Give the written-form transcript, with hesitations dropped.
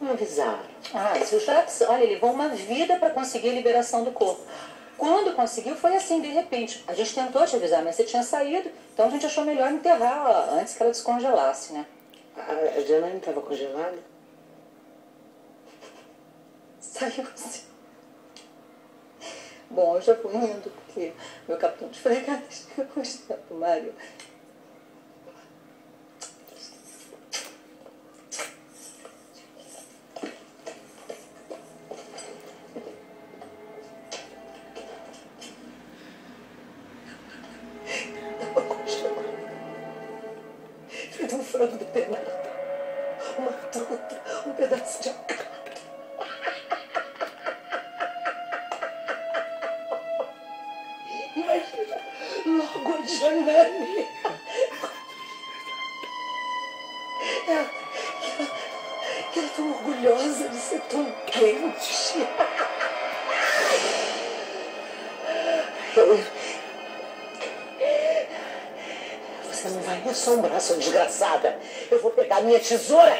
Não avisaram. Ah, se o Jax, olha, ele levou uma vida para conseguir a liberação do corpo. Quando conseguiu, foi assim, de repente. A gente tentou te avisar, mas você tinha saído, então a gente achou melhor enterrar antes que ela descongelasse, né? A Janaína estava congelada? Saiu assim. Bom, eu já fui indo, porque meu capitão de fregatas ficou do Mário. Feito um frango depenado, uma truta, um pedaço de alcatra. Imagina, logo a Janane. Ela tão orgulhosa de ser tão quente. Você não vai me assombrar, sua desgraçada. Eu vou pegar minha tesoura.